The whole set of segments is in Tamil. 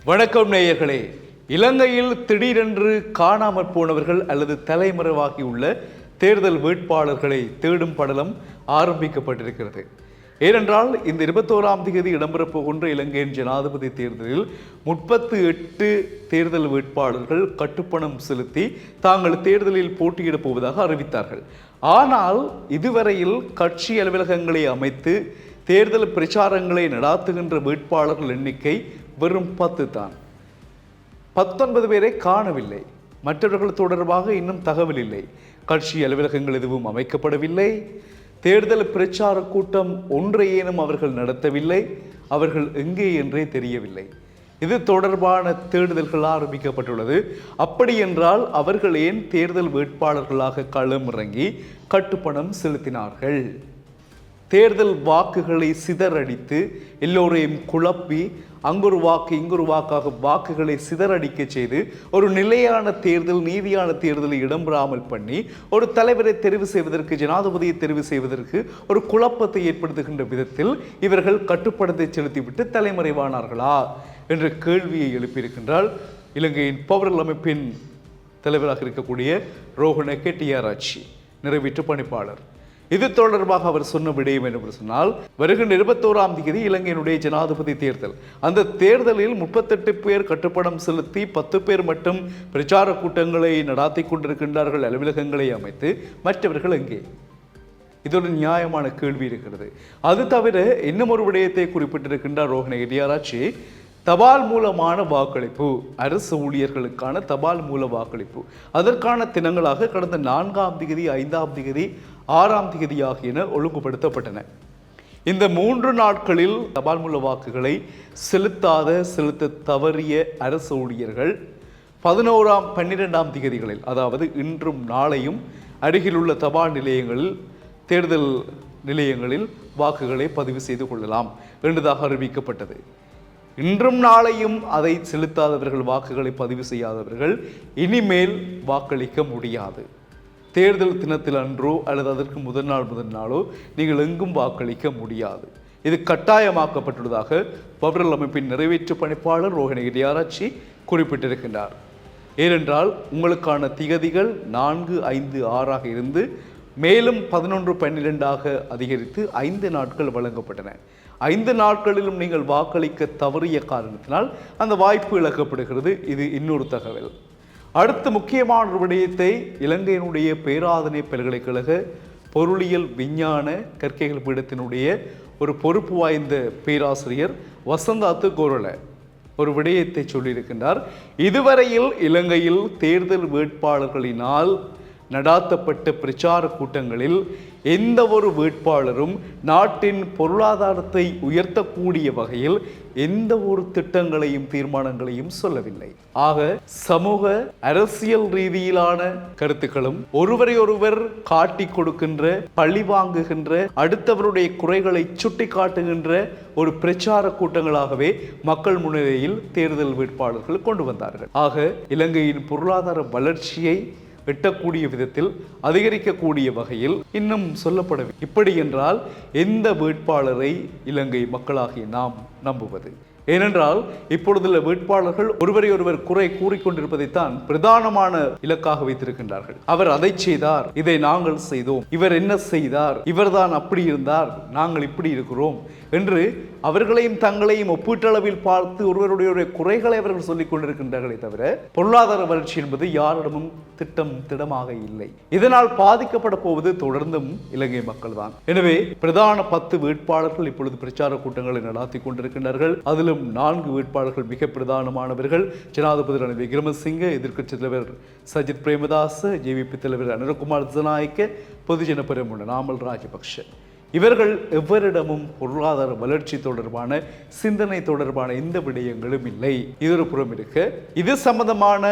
வணக்கம் நேயர்களே. இலங்கையில் திடீரென்று காணாமற் போனவர்கள் அல்லது தலைமறைவாகியுள்ள தேர்தல் வேட்பாளர்களை தேடும் படலம் ஆரம்பிக்கப்பட்டிருக்கிறது. ஏனென்றால் இந்த 21ஆம் தேதி இடம்பெறப் போகின்ற இலங்கையின் ஜனாதிபதி தேர்தலில் 38 தேர்தல் வேட்பாளர்கள் கட்டுப்பணம் செலுத்தி தாங்கள் தேர்தலில் போட்டியிடப் போவதாக அறிவித்தார்கள். ஆனால் இதுவரையில் கட்சி அலுவலகங்களை அமைத்து தேர்தல் பிரச்சாரங்களை நடாத்துகின்ற வேட்பாளர்கள் எண்ணிக்கை வெறும் 10 தான். 19 பேரை காணவில்லை. மற்றவர்கள் தொடர்பாக இன்னும் தகவல் இல்லை. கட்சி அலுவலகங்கள் எதுவும் அமைக்கப்படவில்லை. தேர்தல் பிரச்சார கூட்டம் ஒன்றையேனும் அவர்கள் நடத்தவில்லை. அவர்கள் எங்கே என்றே தெரியவில்லை. இது தொடர்பான தேடுதல்கள் ஆரம்பிக்கப்பட்டுள்ளது. அப்படி என்றால் அவர்கள் ஏன் தேர்தல் வேட்பாளர்களாக களமிறங்கி கட்டுப்பணம் செலுத்தினார்கள்? தேர்தல் வாக்குகளை சிதறடித்து எல்லோரையும் குழப்பி அங்கொரு வாக்கு இங்கொரு வாக்காக வாக்குகளை சிதறடிக்க செய்து ஒரு நிலையான தேர்தல், நீதியான தேர்தலை இடம்பெறாமல் பண்ணி ஒரு தலைவரை தெரிவு செய்வதற்கு, ஜனாதிபதியை தெரிவு செய்வதற்கு ஒரு குழப்பத்தை ஏற்படுத்துகின்ற விதத்தில் இவர்கள் கட்டுப்பணத்தை செலுத்திவிட்டு தலைமறைவானார்களா என்ற கேள்வியை எழுப்பியிருக்கின்றால் இலங்கையின் பவரல் அமைப்பின் தலைவராக இருக்கக்கூடிய ரோஹண கெட்டியாராட்சி நிறைவேற்று பணிப்பாளர். இது தொடர்பாக அவர் சொன்ன விடயம் என்று சொன்னால், வருகின்ற 21ஆம் தேதி இலங்கையினுடைய ஜனாதிபதி தேர்தல். அந்த தேர்தலில் 38 பேர் கட்டுப்பணம் செலுத்தி 10 பேர் மட்டும் பிரச்சார கூட்டங்களை நடாத்தி கொண்டிருக்கின்றார்கள், அலுவலகங்களை அமைத்து. மற்றவர்கள் எங்கே? இது ஒரு நியாயமான கேள்வி இருக்கிறது. அது தவிர இன்னும் ஒரு விடயத்தை குறிப்பிட்டிருக்கின்றார் ரோஹண கெட்டியாராட்சி. தபால் மூலமான வாக்களிப்பு, அரசு ஊழியர்களுக்கான தபால் மூல வாக்களிப்பு, அதற்கான தினங்களாக கடந்த 4ஆம் தேதி, 5ஆம் தேதி, 6ஆம் தேதி ஆகியன ஒழுங்குபடுத்தப்பட்டன. இந்த 3 நாட்களில் தபால் மூல வாக்குகளை செலுத்த தவறிய அரசு ஊழியர்கள் 11ஆம் 12ஆம் தேதிகளில், அதாவது இன்றும் நாளையும் அருகிலுள்ள தபால் நிலையங்களில், தேர்தல் நிலையங்களில் வாக்குகளை பதிவு செய்து கொள்ளலாம் என்றதாக அறிவிக்கப்பட்டது. இன்றும் நாளையும் அதை செலுத்தாதவர்கள், வாக்குகளை பதிவு செய்யாதவர்கள் இனிமேல் வாக்களிக்க முடியாது. தேர்தல் தினத்தில் அன்றோ அல்லது அதற்கு முதல் நாளோ நீங்கள் எங்கும் வாக்களிக்க முடியாது. இது கட்டாயமாக்கப்பட்டுள்ளதாக பவரல் அமைப்பின் நிறைவேற்று பணிப்பாளர் ரோஹண கெட்டியாராட்சி குறிப்பிட்டிருக்கின்றார். ஏனென்றால் உங்களுக்கான திகதிகள் 4, 5, 6ஆக இருந்து மேலும் 11, 12ஆக அதிகரித்து 5 நாட்கள் வழங்கப்பட்டன. 5 நாட்களிலும் நீங்கள் வாக்களிக்க தவறிய காரணத்தினால் அந்த வாய்ப்பு இழக்கப்படுகிறது. இது இன்னொரு தகவல். அடுத்த முக்கியமான ஒரு விடயத்தை இலங்கையினுடைய பேராதனை பல்கலைக்கழக பொருளியல் விஞ்ஞான கற்கைகள் பீடத்தினுடைய ஒரு பொறுப்பு வாய்ந்த பேராசிரியர் வசந்தாத்து கோரல ஒரு விடயத்தை சொல்லியிருக்கின்றார். இதுவரையில் இலங்கையில் தேர்தல் வேட்பாளர்களினால் நடாத்தப்பட்ட பிரச்சார கூட்டங்களில் எந்த ஒரு வேட்பாளரும் நாட்டின் பொருளாதாரத்தை உயர்த்தக்கூடிய வகையில் எந்த ஒரு திட்டங்களையும் தீர்மானங்களையும் சொல்லவில்லை. ஆக சமூக அரசியல் ரீதியிலான கருத்துக்களும் ஒருவரை ஒருவர் காட்டி கொடுக்கின்ற, பழி வாங்குகின்ற, அடுத்தவருடைய குறைகளை சுட்டி காட்டுகின்ற ஒரு பிரச்சார கூட்டங்களாகவே மக்கள் முன்னிலையில் தேர்தல் வேட்பாளர்கள் கொண்டு வந்தார்கள். ஆக இலங்கையின் பொருளாதார வளர்ச்சியை எட்டக்கூடிய விதத்தில், அதிகரிக்கக்கூடிய வகையில் இன்னும் சொல்லப்படவில்லை. இப்படி என்றால் எந்த வேட்பாளரை இலங்கை மக்களாகிய நாம் நம்புவது? ஏனென்றால் இப்பொழுதுள்ள வேட்பாளர்கள் ஒருவரை ஒருவர் குறை கூறிக்கொண்டிருப்பதைத்தான் பிரதானமான இலக்காக வைத்திருக்கின்றார்கள். அவர் அதை செய்தார், இதை நாங்கள் செய்தோம், இவர் என்ன செய்தார், இவர்தான் அப்படி இருந்தார், நாங்கள் இப்படி இருக்கிறோம் என்று அவர்களையும் தங்களையும் ஒப்பீட்டளவில் பார்த்து ஒருவருடைய குறைகளை அவர்கள் சொல்லிக் கொண்டிருக்கின்றார்களே தவிர பொருளாதார வளர்ச்சி என்பது யாரிடமும் திடமாக இல்லை. இதனால் பாதிக்கப்பட போவது தொடர்ந்தும் இலங்கை மக்கள் தான். எனவே பிரதான 10 வேட்பாளர்கள் இப்பொழுது பிரச்சார கூட்டங்களை நடாத்தி கொண்டிருக்கின்றார்கள். அதிலும் 4 வேட்பாளர்கள் மிக பிரதானமானவர்கள். ஜனாதிபதி ரணில் விக்ரமசிங்க, எதிர்க்கட்சி தலைவர் சஜித் பிரேமதாச, ஜேவிபி தலைவர் அனுரகுமார் திசாநாயக்க, பொதுஜன பெரமுன நாமல் ராஜபக்ஷ. இவர்கள் எவரிடமும் பொருளாதார வளர்ச்சி தொடர்பான சிந்தனை தொடர்பான எந்த விடயங்களும் இல்லை. இதொரு புறம் இருக்க, இது சம்பந்தமான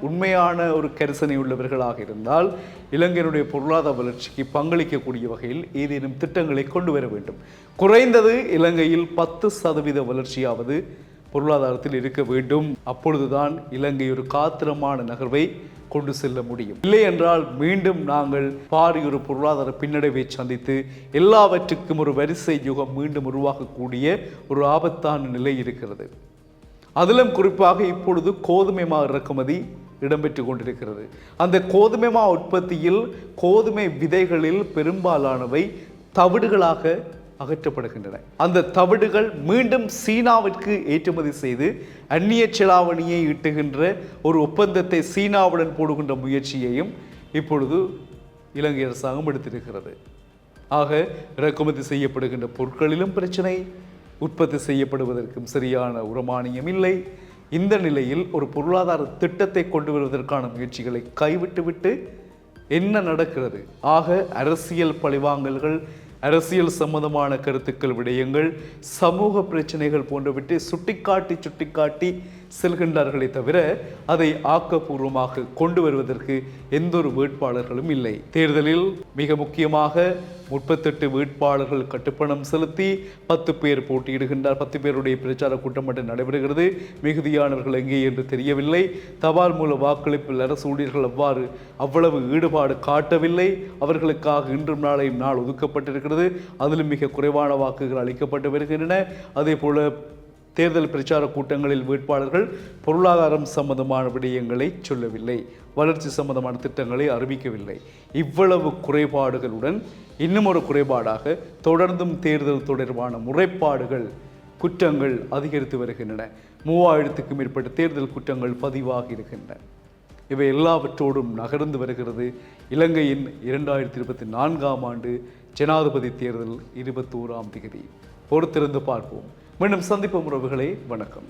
உண்மையான ஒரு கரிசனை உள்ளவர்களாக இருந்தால் இலங்கையினுடைய பொருளாதார வளர்ச்சிக்கு பங்களிக்கக்கூடிய வகையில் ஏதேனும் திட்டங்களை கொண்டு வர வேண்டும். குறைந்தது இலங்கையில் 10% வளர்ச்சியாவது பொருளாதாரத்தில் இருக்க வேண்டும். அப்பொழுதுதான் இலங்கை ஒரு காத்திரமான நகர்வை கொண்டு செல்ல முடியும். இல்லை என்றால் மீண்டும் நாங்கள் பாரியொரு பொருளாதார பின்னடைவை சந்தித்து எல்லாவற்றுக்கும் ஒரு வரிசை யுகம் மீண்டும் உருவாகக்கூடிய ஒரு ஆபத்தான நிலை இருக்கிறது. அதிலும் குறிப்பாக இப்பொழுது கோதுமை மா இறக்குமதி இடம்பெற்று கொண்டிருக்கிறது. அந்த கோதுமை மா உற்பத்தியில் கோதுமை விதைகளில் பெரும்பாலானவை தவிடுகளாக அகற்றப்படுகின்றன. அந்த தவிடுகள் மீண்டும் சீனாவிற்கு ஏற்றுமதி செய்து அந்நிய செலாவணியை ஈட்டுகின்ற ஒரு ஒப்பந்தத்தை சீனாவுடன் போடுகின்ற முயற்சியையும் இப்பொழுது இலங்கை அரசாங்கம் எடுத்திருக்கிறது. ஆக இறக்குமதி செய்யப்படுகின்ற பொருட்களிலும் பிரச்சனை, உற்பத்தி செய்யப்படுவதற்கும் சரியான உரமானியம் இல்லை. இந்த நிலையில் ஒரு பொருளாதார திட்டத்தை கொண்டு வருவதற்கான முயற்சிகளை கைவிட்டுவிட்டு என்ன நடக்கிறது? ஆக அரசியல் பழிவாங்கல்கள், அரசியல் சம்பந்தமான கருத்துக்கள், விடயங்கள், சமூக பிரச்சனைகள் போன்றவற்றை சுட்டிக்காட்டி செல்கின்றார்களே தவிர அதை ஆக்கப்பூர்வமாக கொண்டு வருவதற்கு எந்த ஒரு வேட்பாளர்களும் இல்லை. தேர்தலில் மிக முக்கியமாக 38 வேட்பாளர்கள் கட்டுப்பணம் செலுத்தி 10 பேர் போட்டியிடுகின்றார். 10 பேருடைய பிரச்சார கூட்டம் மட்டும் நடைபெறுகிறது. மிகுதியானவர்கள் எங்கே என்று தெரியவில்லை. தபால் மூல வாக்களிப்பில் அரசு ஊழியர்கள் அவ்வளவு ஈடுபாடு காட்டவில்லை. அவர்களுக்காக இன்றும் நாளையும் நாள் ஒதுக்கப்பட்டிருக்கிறது. அதிலும் மிக குறைவான வாக்குகள் அளிக்கப்பட்டு வருகின்றன. அதே போல தேர்தல் பிரச்சார கூட்டங்களில் வேட்பாளர்கள் பொருளாதாரம் சம்பந்தமான விடயங்களை சொல்லவில்லை, வளர்ச்சி சம்பந்தமான திட்டங்களை அறிவிக்கவில்லை. இவ்வளவு குறைபாடுகளுடன் இன்னும் ஒரு குறைபாடாக தொடர்ந்தும் தேர்தல் தொடர்பான முறைப்பாடுகள், குற்றங்கள் அதிகரித்து வருகின்றன. 3000க்கும் மேற்பட்ட தேர்தல் குற்றங்கள் பதிவாகி இருக்கின்றன. இவை எல்லாவற்றோடும் நகர்ந்து வருகிறது இலங்கையின் 2024ஆம் ஆண்டு ஜனாதிபதி தேர்தல் 21ஆம் தேதி. பொறுத்திருந்து பார்ப்போம். மீண்டும் சந்திப்போம் உறவுகளே. வணக்கம்.